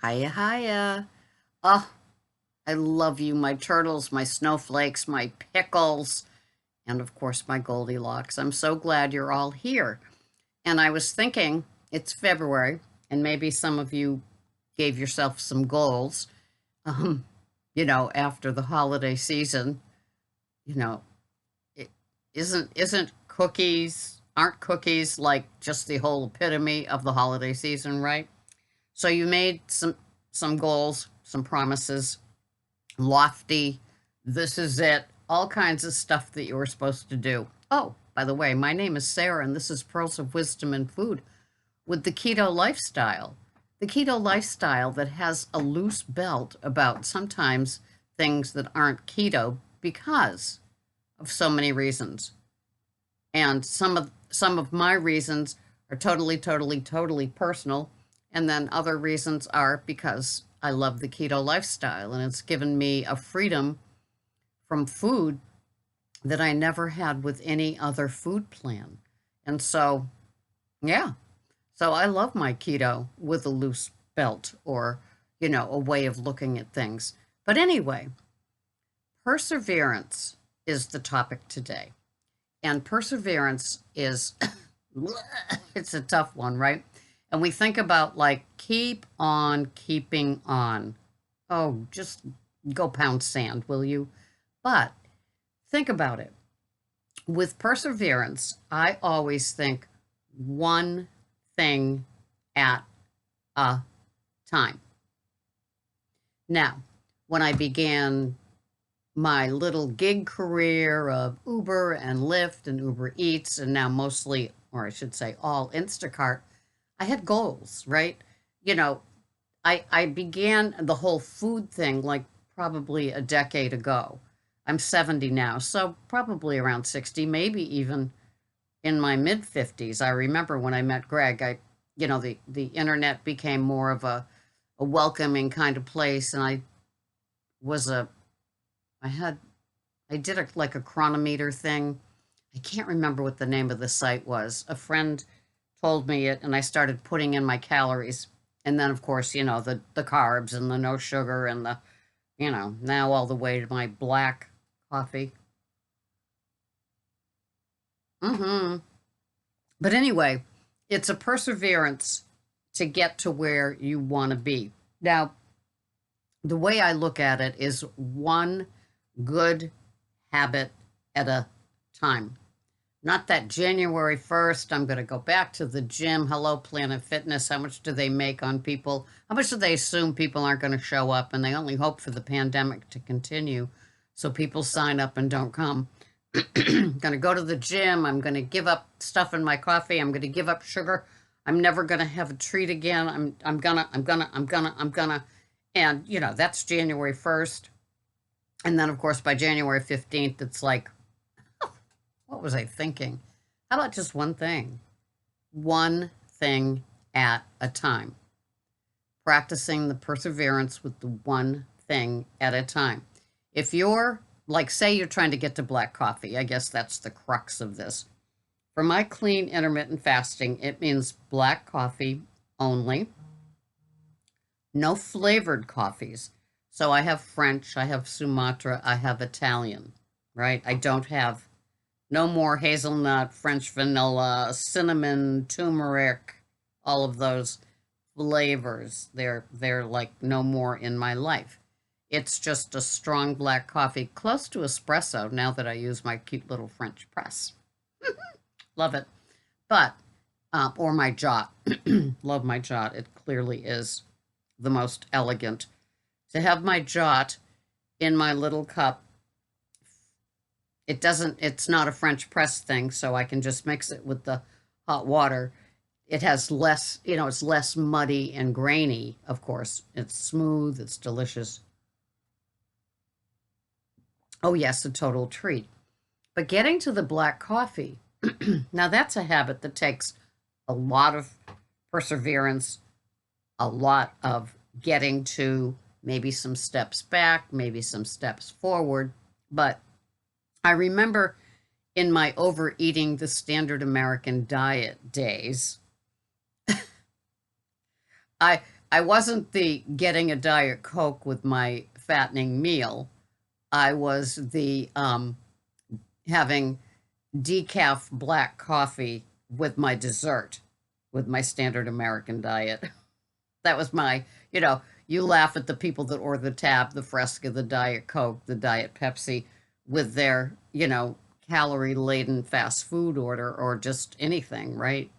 Hiya, hiya. Oh, I love you, my turtles, my snowflakes, my pickles, and of course, my Goldilocks. I'm so glad you're all here. And I was thinking it's February, and maybe some of you gave yourself some goals, um, after the holiday season. You know, it isn't cookies, aren't cookies like just the whole epitome of the holiday season, right? So you made some goals, some promises, lofty, this is it, all kinds of stuff that you were supposed to do. Oh, by the way, my name is Sarah, and this is Pearls of Wisdom and Food with the keto lifestyle. The keto lifestyle that has a loose belt about sometimes things that aren't keto because of so many reasons. And some of my reasons are totally personal, and then other reasons are because I love the keto lifestyle, and it's given me a freedom from food that I never had with any other food plan. And so, yeah, so I love my keto with a loose belt, or a way of looking at things. But anyway, perseverance is the topic today. And perseverance is it's a tough one, right? And we think about like keep on keeping on. Oh, just go pound sand, will you? But think about it. With perseverance, I always think one thing at a time. Now, when I began my little gig career of Uber and Lyft and Uber Eats, and now mostly, or I should say, all Instacart, I had goals, right? You know, I began the whole food thing like probably a decade ago. I'm 70 now, so probably around 60, maybe even in my mid 50s. I remember when I met Greg, the internet became more of a welcoming kind of place, and was a I had I did like a chronometer thing. I can't remember what the name of the site was. A friend told me it, and I started putting in my calories. And then, of course, the carbs and the no sugar and now all the way to my black coffee. Mm-hmm. But anyway, it's a perseverance to get to where you want to be. Now, the way I look at it is one good habit at a time. Not that January 1st, I'm going to go back to the gym. Hello, Planet Fitness. How much do they make on people? How much do they assume people aren't going to show up? And they only hope for the pandemic to continue so people sign up and don't come. I'm going to go to the gym. I'm going to give up stuff in my coffee. I'm going to give up sugar. I'm never going to have a treat again. I'm gonna. And, that's January 1st. And then, of course, by January 15th, it's like, what was I thinking? How about just one thing? One thing at a time. Practicing the perseverance with the one thing at a time. If you're, like, say you're trying to get to black coffee, I guess that's the crux of this. For my clean intermittent fasting, it means black coffee only, no flavored coffees. So I have French, I have Sumatra, I have Italian, right? I don't have no more hazelnut, French vanilla, cinnamon, turmeric, all of those flavors. They're like no more in my life. It's just a strong black coffee, close to espresso now that I use my cute little French press. Love it. But, or my jot. Love my jot. It clearly is the most elegant. To have my jot in my little cup, it's not a French press thing, so I can just mix it with the hot water. It has less, it's less muddy and grainy, of course. It's smooth, it's delicious. Oh, yes, a total treat. But getting to the black coffee, now that's a habit that takes a lot of perseverance, a lot of getting to maybe some steps back, maybe some steps forward. But I remember in my overeating the standard American diet days, I I wasn't the getting a Diet Coke with my fattening meal. I was the having decaf black coffee with my dessert, with my standard American diet. That was my, you laugh at the people that order the tab, the Fresca, the Diet Coke, the Diet Pepsi with their, calorie laden fast food order or just anything, right?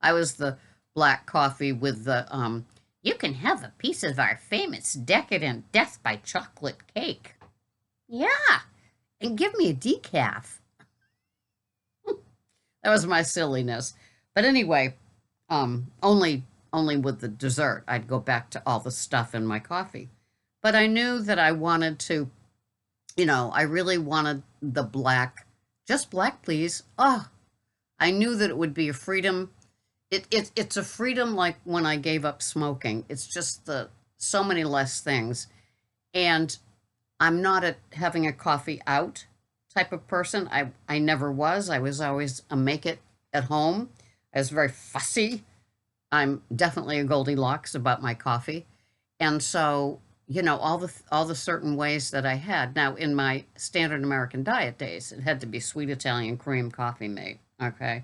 I was the black coffee with the, you can have a piece of our famous decadent death by chocolate cake. Yeah, and give me a decaf. That was my silliness. But anyway, only with the dessert. I'd go back to all the stuff in my coffee. But I knew that I wanted to, I really wanted the black, just black, please. Oh, I knew that it would be a freedom. It's a freedom like when I gave up smoking. It's just the so many less things. And I'm not a having a coffee out type of person. I never was. I was always a make it at home. I was very fussy. I'm definitely a Goldilocks about my coffee. And so, all the certain ways that I had. Now, in my standard American diet days, it had to be sweet Italian cream coffee mate. Okay.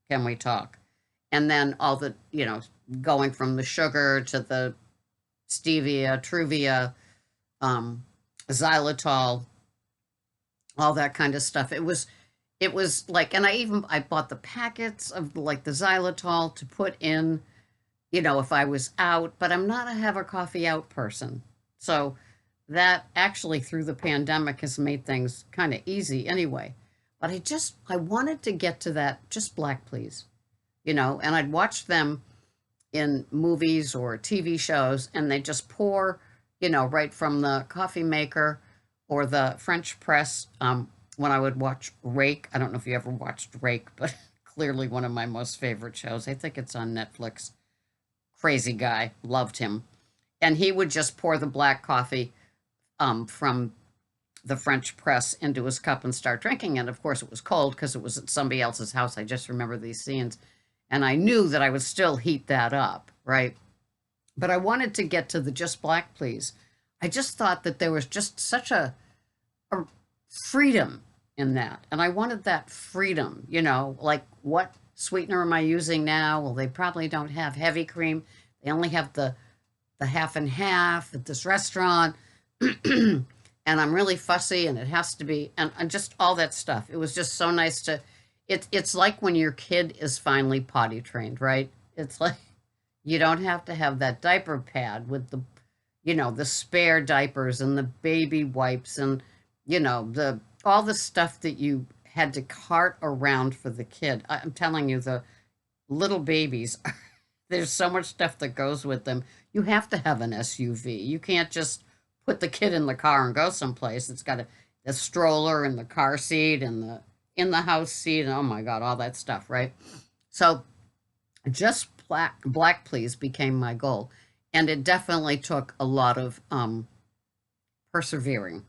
Can we talk? And then all the, going from the sugar to the stevia, truvia, um, xylitol, all that kind of stuff. It was like, and I bought the packets of like the xylitol to put in, if I was out, but I'm not a have a coffee out person. So that actually through the pandemic has made things kind of easy anyway. But I wanted to get to that just black, please, and I'd watch them in movies or TV shows and they just pour, right from the coffee maker or the French press. When I would watch Rake, I don't know if you ever watched Rake, but clearly one of my most favorite shows. I think it's on Netflix. Crazy guy, loved him. And he would just pour the black coffee from the French press into his cup and start drinking. And of course, it was cold because it was at somebody else's house. I just remember these scenes. And I knew that I would still heat that up, right? But I wanted to get to the just black, please. I just thought that there was just such a freedom in that. And I wanted that freedom, like what sweetener am I using now? Well, they probably don't have heavy cream. They only have the half and half at this restaurant. And I'm really fussy and it has to be, and just all that stuff. It was just so nice to, it's like when your kid is finally potty trained, right? It's like you don't have to have that diaper pad with the spare diapers and the baby wipes and, the all the stuff that you had to cart around for the kid. I'm telling you, the little babies, there's so much stuff that goes with them. You have to have an SUV. You can't just put the kid in the car and go someplace. It's got a stroller and the car seat and the in the house seat and oh my God, all that stuff, right? So just black please became my goal. And it definitely took a lot of persevering.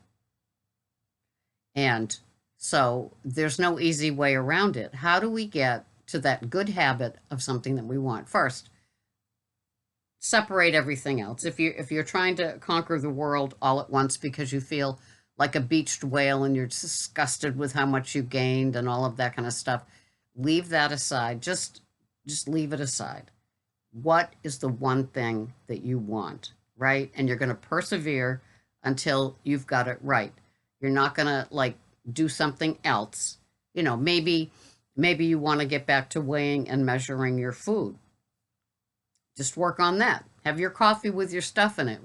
And so there's no easy way around it. How do we get to that good habit of something that we want? First, separate everything else. If you're trying to conquer the world all at once because you feel like a beached whale and you're disgusted with how much you gained and all of that kind of stuff, leave that aside. Just leave it aside. What is the one thing that you want, right? And you're going to persevere until you've got it right. You're not going to like do something else. Maybe you want to get back to weighing and measuring your food. Just work on that. Have your coffee with your stuff in it.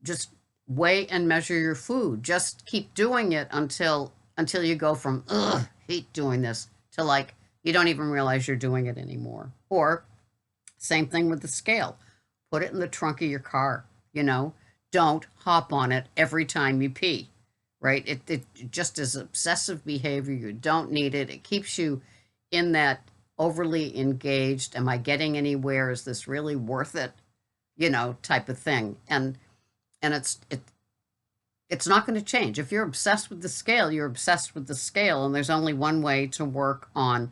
Just weigh and measure your food. Just keep doing it until you go from ugh, hate doing this to like you don't even realize you're doing it anymore. Or same thing with the scale. Put it in the trunk of your car, Don't hop on it every time you pee, right? It just is obsessive behavior. You don't need it. It keeps you in that overly engaged. Am I getting anywhere? Is this really worth it? Type of thing. And it's not going to change. If you're obsessed with the scale, you're obsessed with the scale. And there's only one way to work on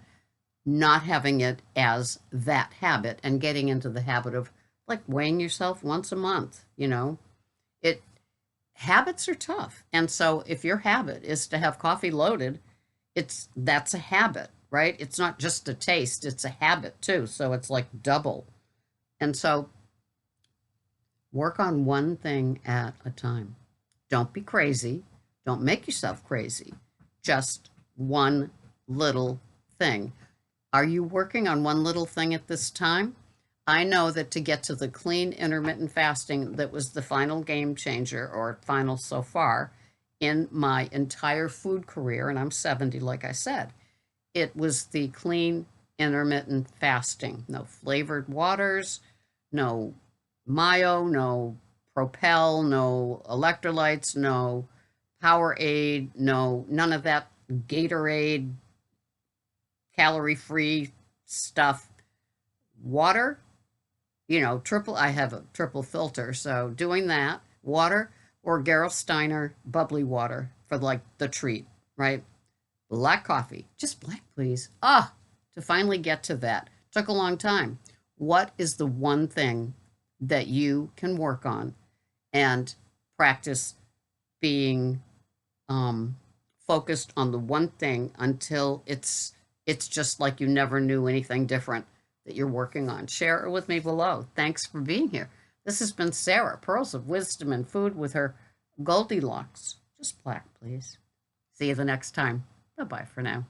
not having it as that habit and getting into the habit of like weighing yourself once a month, you know. It Habits are tough. And so if your habit is to have coffee loaded, that's a habit, right? It's not just a taste, it's a habit too. So it's like double. And so work on one thing at a time. Don't be crazy. Don't make yourself crazy. Just one little thing. Are you working on one little thing at this time? I know that to get to the clean intermittent fasting that was the final game changer or final so far in my entire food career, and I'm 70, like I said, it was the clean intermittent fasting. No flavored waters, no Mayo, no Propel, no electrolytes, no Powerade, no none of that Gatorade, calorie free stuff. Water, I have a triple filter, so doing that, water or Gerolsteiner bubbly water for like the treat, right? Black coffee, just black, please. To finally get to that took a long time. What is the one thing that you can work on and practice being focused on the one thing until it's just like you never knew anything different that you're working on? Share it with me below. Thanks for being here. This has been Sarah, Pearls of Wisdom and Food with her Goldilocks. Just black, please. See you the next time. Bye-bye for now.